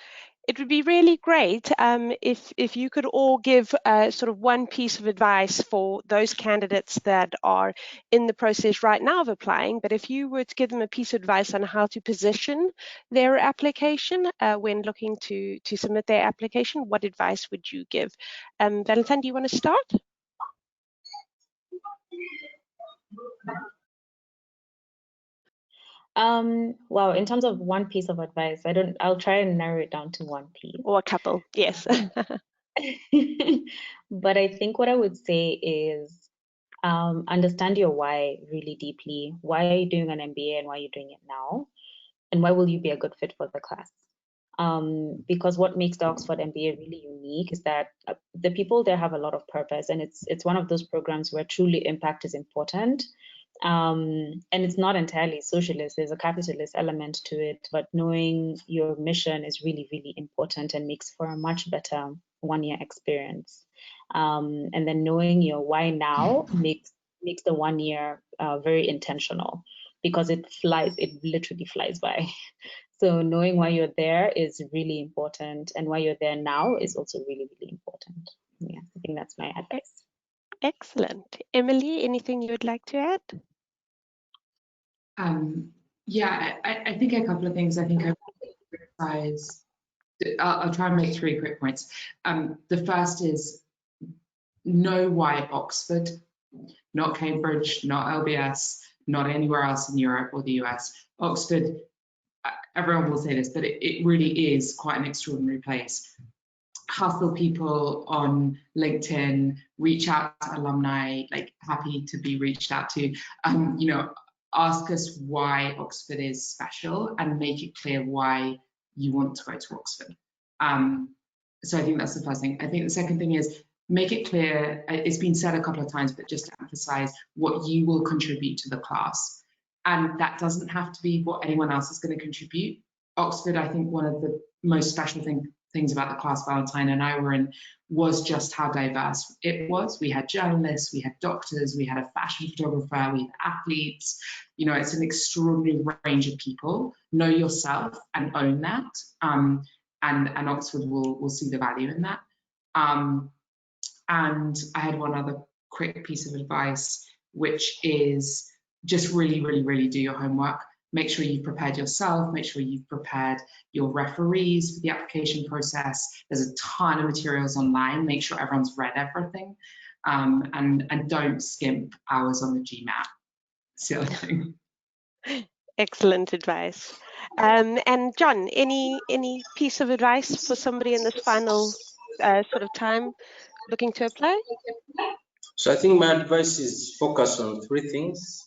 It would be really great if you could all give sort of one piece of advice for those candidates that are in the process right now of applying, but if you were to give them a piece of advice on how to position their application when looking to submit their application, what advice would you give? Valentine, do you want to start? Well, in terms of one piece of advice, I'll try and narrow it down to one piece. Or a couple, yes. But I think what I would say is understand your why really deeply. Why are you doing an MBA and why are you doing it now? And why will you be a good fit for the class? Because what makes the Oxford MBA really unique is that the people there have a lot of purpose, and it's one of those programs where truly impact is important. And it's not entirely socialist, there's a capitalist element to it, but knowing your mission is really, really important and makes for a much better one-year experience. And then knowing your why now makes the 1 year very intentional, because it literally flies by. So knowing why you're there is really important, and why you're there now is also really, really important. Yeah, I think that's my advice. Excellent. Emily, anything you would like to add? Yeah, I think a couple of things. I think I'll try and make 3 quick points. The first is know why Oxford, not Cambridge, not LBS, not anywhere else in Europe or the US. Oxford, everyone will say this, but it really is quite an extraordinary place. Hustle people on LinkedIn, reach out to alumni, like happy to be reached out to. You know, ask us why Oxford is special and make it clear why you want to go to Oxford. So I think that's the first thing. I think the second thing is make it clear, it's been said a couple of times, but just to emphasize what you will contribute to the class. And that doesn't have to be what anyone else is going to contribute. Oxford, I think one of the most special things about the class Valentine and I were in was just how diverse it was. We had journalists, we had doctors, we had a fashion photographer, we had athletes. You know, it's an extraordinary range of people. Know yourself and own that. And Oxford will see the value in that. And I had one other quick piece of advice, which is just really do your homework. Make sure you've prepared yourself, make sure you've prepared your referees for the application process. There's a ton of materials online. Make sure everyone's read everything. And don't skimp hours on the GMAT. It's the other thing. Excellent advice. And John, any piece of advice for somebody in this final sort of time looking to apply? So I think my advice is focus on three things.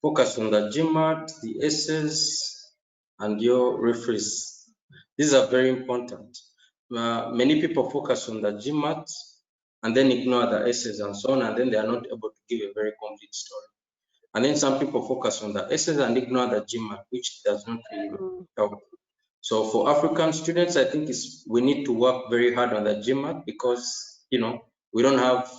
Focus on the GMAT, the essays, and your referees. These are very important. Many people focus on the GMAT and then ignore the essays and so on, and then they are not able to give a very complete story. And then some people focus on the essays and ignore the GMAT, which does not really help. So for African students, I think we need to work very hard on the GMAT because, you know, we don't have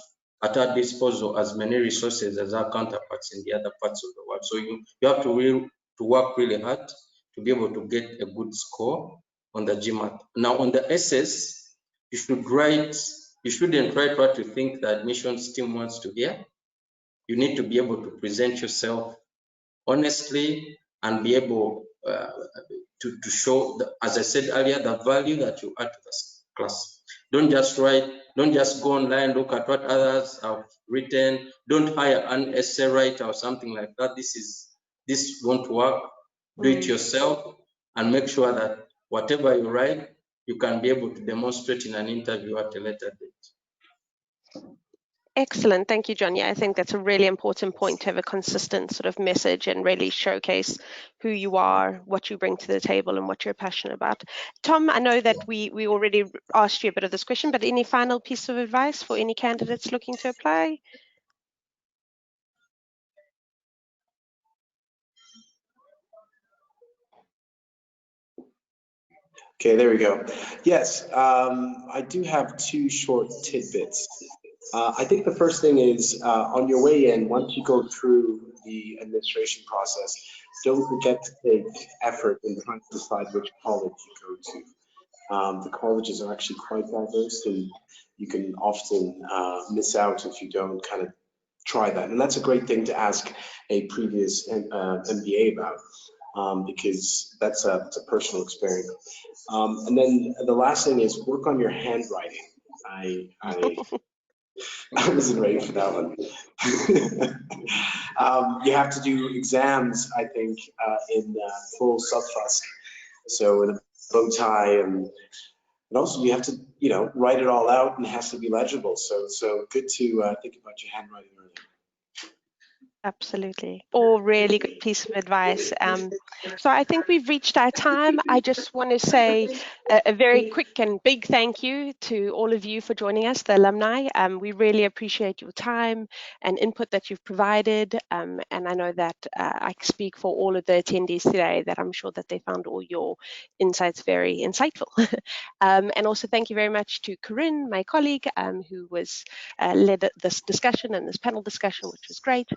at our disposal as many resources as our counterparts in the other parts of the world. So you have to work really hard to be able to get a good score on the GMAT. Now on the essays, you shouldn't write what you think the admissions team wants to hear. You need to be able to present yourself honestly and be able to show, as I said earlier, the value that you add to the class. Don't just go online, look at what others have written. Don't hire an essay writer or something like that. This won't work. Do it yourself and make sure that whatever you write, you can be able to demonstrate in an interview at a later date. Excellent. Thank you, John. Yeah, I think that's a really important point to have a consistent sort of message and really showcase who you are, what you bring to the table and what you're passionate about. Tom, I know that we already asked you a bit of this question, but any final piece of advice for any candidates looking to apply? Okay, there we go. Yes, I do have two short tidbits. I think the first thing is on your way in, once you go through the administration process, don't forget to take effort in trying to decide which college you go to. The colleges are actually quite diverse, and you can often miss out if you don't kind of try that. And that's a great thing to ask a previous MBA about, because that's a personal experience. And then the last thing is work on your handwriting. I wasn't ready for that one. You have to do exams, I think, in full subfusk, so in a bow tie, and also you have to, you know, write it all out, and it has to be legible. So good to think about your handwriting early. Absolutely. All really good piece of advice. So I think we've reached our time. I just want to say a very quick and big thank you to all of you for joining us, the alumni. We really appreciate your time and input that you've provided. And I know that I speak for all of the attendees today that I'm sure that they found all your insights very insightful. And also thank you very much to Corinne, my colleague, who was led this discussion and this panel discussion, which was great.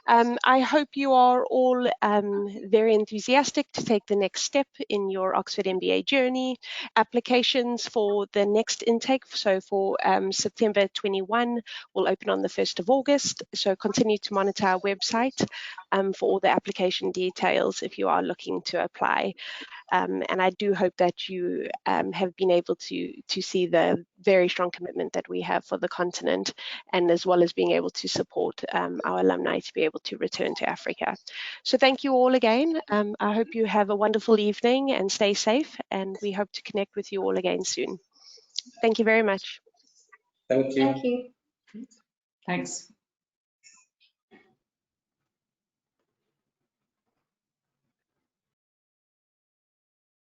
I hope you are all very enthusiastic to take the next step in your Oxford MBA journey. Applications for the next intake, so for September 21, will open on the 1st of August. So continue to monitor our website. for all the application details if you are looking to apply. And I do hope that you have been able to see the very strong commitment that we have for the continent, and as well as being able to support our alumni to be able to return to Africa. So thank you all again. I hope you have a wonderful evening and stay safe, and we hope to connect with you all again soon. Thank you very much. Thank you. Thank you. Thanks.